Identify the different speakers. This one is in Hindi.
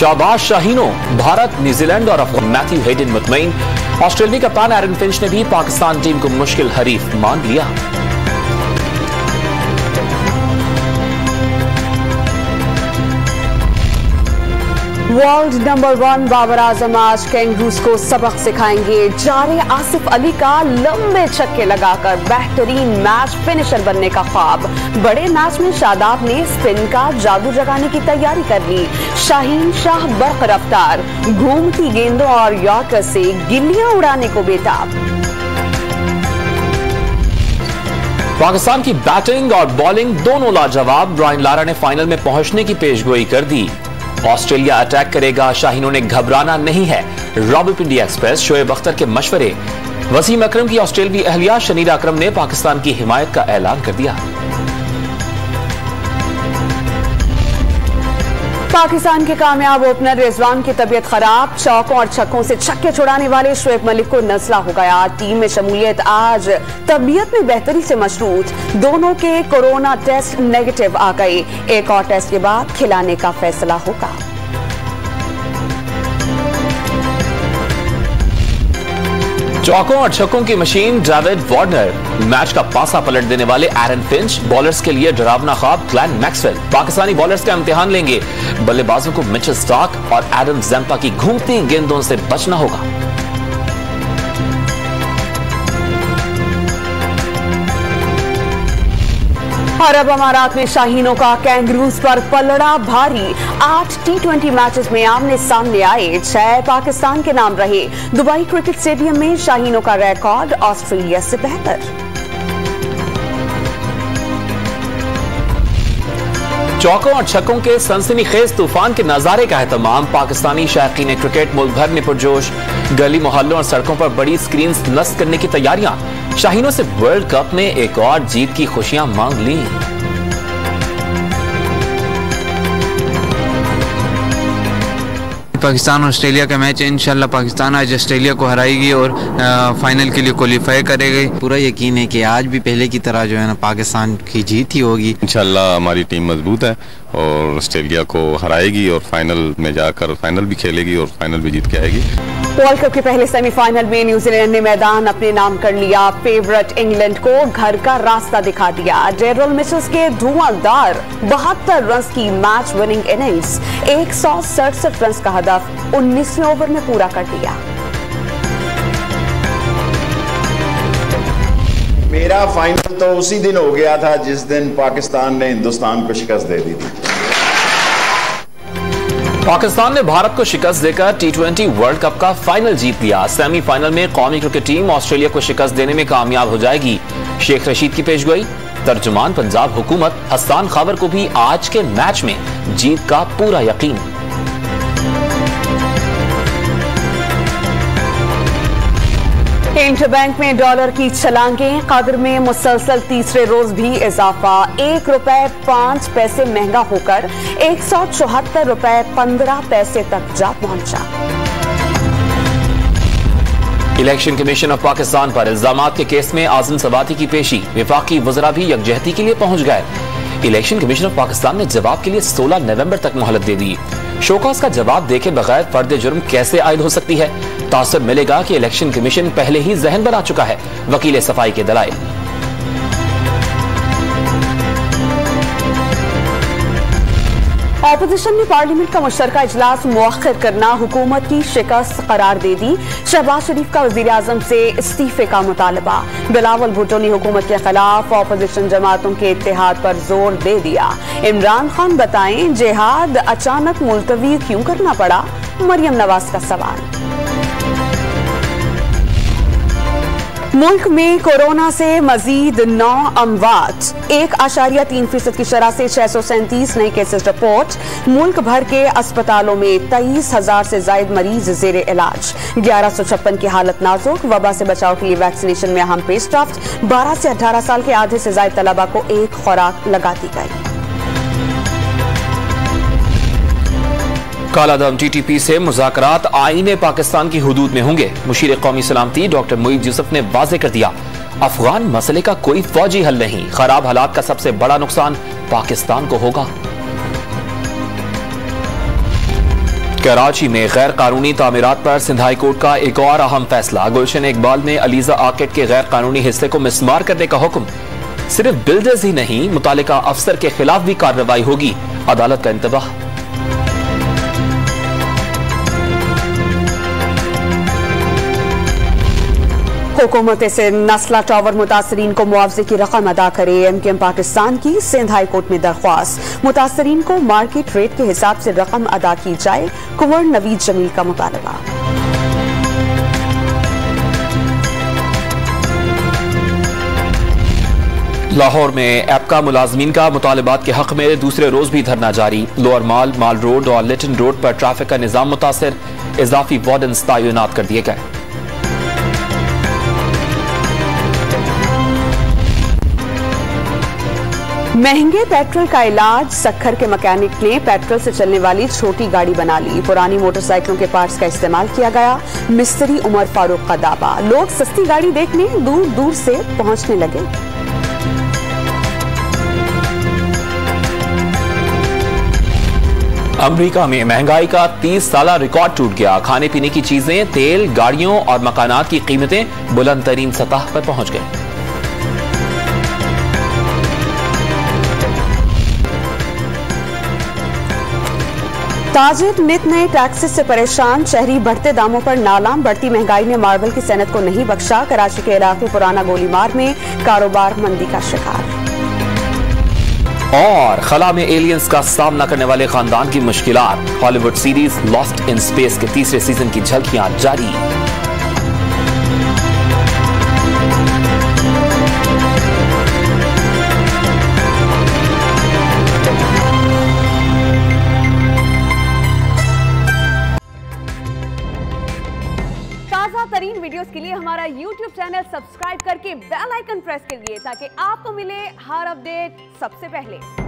Speaker 1: शाहबाज शाहीनों, भारत, न्यूजीलैंड और मैथ्यू हेडन मुतमईन। ऑस्ट्रेलिया कप्तान एरन फिंच ने भी पाकिस्तान टीम को मुश्किल हरीफ मान लिया।
Speaker 2: वर्ल्ड नंबर 1 बाबर आजम आज कैंगरूज को सबक सिखाएंगे। जारे आसिफ अली का लंबे छक्के लगाकर बेहतरीन मैच फिनिशर बनने का ख्वाब। बड़े मैच में शादाब ने स्पिन का जादू जगाने की तैयारी कर ली। शाहीन शाह बर्क रफ्तार, घूमती गेंदों और यॉर्कर से गिल्लियां उड़ाने को बेताब।
Speaker 1: पाकिस्तान की बैटिंग और बॉलिंग दोनों लाजवाब। ब्रायन लारा ने फाइनल में पहुंचने की पेशगोई कर दी। ऑस्ट्रेलिया अटैक करेगा, शाहीनों ने घबराना नहीं है। रावलपिंडी एक्सप्रेस, शोएब अख्तर के मशवरे। वसीम अकरम की ऑस्ट्रेलियावी अहलिया शनीरा अकरम ने पाकिस्तान की हिमायत का ऐलान कर दिया।
Speaker 2: पाकिस्तान के कामयाब ओपनर रिजवान की तबीयत खराब। चौकों और छक्कों से छक्के छुड़ाने वाले शोएब मलिक को नज़ला हो गया। टीम में शमूलियत आज तबीयत में बेहतरी से मशरूत। दोनों के कोरोना टेस्ट नेगेटिव आ गए। एक और टेस्ट के बाद खिलाने का फैसला होगा।
Speaker 1: चौकों और छक्कों की मशीन डेविड वार्नर। मैच का पासा पलट देने वाले एरन फिंच। बॉलर्स के लिए डरावना ख्वाब ग्लेन मैक्सवेल। पाकिस्तानी बॉलर्स का इम्तिहान लेंगे। बल्लेबाजों को मिचेल स्टार्क और एडम ज़म्पा की घूमती गेंदों से बचना होगा।
Speaker 2: अरब अमारात में शाहीनों का कैंगरूज पर पलड़ा भारी। 8 T20 मैचेस में आमने सामने आए, 6 पाकिस्तान के नाम रहे। दुबई क्रिकेट स्टेडियम में शाहीनों का रिकॉर्ड ऑस्ट्रेलिया से बेहतर।
Speaker 1: चौकों और छक्कों के सनसनीखेज तूफान के नजारे का एहतमाम। पाकिस्तानी शायकीन क्रिकेट मुल्क भर में पुरजोश। गली मोहल्लों और सड़कों पर बड़ी स्क्रीन नस्ब करने की तैयारियां। शाहीनों से वर्ल्ड कप में एक और जीत की खुशियां मांग ली।
Speaker 3: पाकिस्तान ऑस्ट्रेलिया का मैच है। इंशाल्लाह पाकिस्तान आज ऑस्ट्रेलिया को हराएगी और फाइनल के लिए क्वालिफाई करेगी।
Speaker 4: पूरा यकीन है कि आज भी पहले की तरह जो है ना पाकिस्तान की जीत ही होगी।
Speaker 5: इंशाल्लाह हमारी टीम मजबूत है और ऑस्ट्रेलिया को हराएगी और फाइनल में जाकर फाइनल भी खेलेगी और फाइनल भी जीत के आएगी।
Speaker 2: वर्ल्ड कप के पहले सेमीफाइनल में न्यूजीलैंड ने मैदान अपने नाम कर लिया। फेवरेट इंग्लैंड को घर का रास्ता दिखा दिया। डेरिल मिचेल के धुआंधार 72 रन की मैच विनिंग इनिंग्स 167 रन का हदफ 19वें ओवर में पूरा कर दिया।
Speaker 6: मेरा फाइनल तो उसी दिन हो गया था जिस दिन पाकिस्तान ने हिंदुस्तान को शिकस्त दे दी थी।
Speaker 1: पाकिस्तान ने भारत को शिकस्त देकर T20 वर्ल्ड कप का फाइनल जीत लिया। सेमीफाइनल में कौमी क्रिकेट टीम ऑस्ट्रेलिया को शिकस्त देने में कामयाब हो जाएगी। शेख रशीद की पेशगोई। तर्जुमान पंजाब हुकूमत हसन खावर को भी आज के मैच में जीत का पूरा यकीन।
Speaker 2: इंटरबैंक में डॉलर की छलांगें। कदर में मुसलसल तीसरे रोज भी इजाफा। ₹1.05 महंगा होकर 174 रुपए 15 पैसे तक जा पहुंचा।
Speaker 1: इलेक्शन कमीशन ऑफ पाकिस्तान पर इल्जामात के केस में आज़म सवाती की पेशी। वफाकी वज़रा भी यकजहती के लिए पहुंच गए। इलेक्शन कमीशन ऑफ पाकिस्तान ने जवाब के लिए 16 नवंबर तक मोहलत दे दी। शोकॉज का जवाब देके बगैर फर्द जुर्म कैसे आयद हो सकती है? तासुब मिलेगा कि इलेक्शन कमीशन पहले ही जहन बना चुका है। वकील सफाई के दलाइल।
Speaker 2: ऑपोजिशन ने पार्लियामेंट का मुश्तरका इजलास मुअख्खर करना हुकूमत की शिकस्त करार दे दी। शहबाज शरीफ का वजीर आजम से इस्तीफे का मुतालबा। बिलावल भुट्टो ने हुकूमत के खिलाफ ऑपोजिशन जमातों के इत्तेहाद पर जोर दे दिया। इमरान खान बताएं जिहाद अचानक मुलतवी क्यों करना पड़ा? मरियम नवाज का सवाल। मुल्क में कोरोना से मजीद 9 अमवात। 1.3% की शरह से 637 नए केसेस रिपोर्ट। मुल्क भर के अस्पतालों में 23,000 से ज्यादा मरीज जेर इलाज। 1156 की हालत नाजुक। वबा से बचाव के लिए वैक्सीनेशन में अहम पेशरफ्त। 12 से 18 साल के आधे से ज्यादा तलबा को एक खुराक लगा दी गई।
Speaker 1: कालादम TTP से मुज़ाकरात आईने पाकिस्तान की हुदूद में होंगे। मुशीर कौमी सलामती डॉक्टर मुईद यूसुफ ने वाज़ेह कर दिया, अफगान मसले का कोई फौजी हल नहीं। खराब हालात का सबसे बड़ा नुकसान पाकिस्तान को होगा। कराची में गैर कानूनी तामीरात पर सिंध हाई कोर्ट का एक और अहम फैसला। गुलशन इकबाल में अलीजा आर्किड के गैर कानूनी हिस्से को मिसमार करने का हुक्म। सिर्फ बिल्डर्स ही नहीं, मुतालिका अफसर के खिलाफ भी कार्रवाई होगी, अदालत का इंतबाह।
Speaker 2: हुकूमत से नस्ला टावर मुतासरीन को मुआवजे की रकम अदा करे। MKM पाकिस्तान की सिंध हाई कोर्ट में दरख्वास्त। मुतासरीन को मार्केट रेट के हिसाब से रकम अदा की जाए, कुंवर नवीद जमील का मुतालबा।
Speaker 1: लाहौर में एपका मुलाजमीन का मुतालबात के हक में दूसरे रोज भी धरना जारी। लोअर माल रोड और लिटन रोड पर ट्रैफिक का निजाम मुतासर, इजाफी वार्डन्स तैनात कर दिए गए।
Speaker 2: महंगे पेट्रोल का इलाज, सक्खर के मैकेनिक ने पेट्रोल से चलने वाली छोटी गाड़ी बना ली। पुरानी मोटरसाइकिलों के पार्ट्स का इस्तेमाल किया गया, मिस्त्री उमर फारूक का दावा। लोग सस्ती गाड़ी देखने दूर दूर से पहुंचने लगे।
Speaker 1: अमेरिका में महंगाई का 30 साला रिकॉर्ड टूट गया। खाने पीने की चीजें, तेल, गाड़ियों और मकानात की कीमतें बुलंद तरीन सतह पर पहुंच गई।
Speaker 2: ताजिर नित नए टैक्सेस से परेशान, शहरी बढ़ते दामों पर नालाम। बढ़ती महंगाई ने मार्बल की सनत को नहीं बख्शा। कराची के इलाके पुराना गोलीमार में कारोबार मंदी का शिकार।
Speaker 1: और खला में एलियंस का सामना करने वाले खानदान की मुश्किलात। Hollywood series lost in space के तीसरे सीजन की झलकियां जारी।
Speaker 2: ताज़ा तरीन वीडियोस के लिए हमारा YouTube चैनल सब्सक्राइब करके बेल आइकन प्रेस करिए ताकि आपको मिले हर अपडेट सबसे पहले।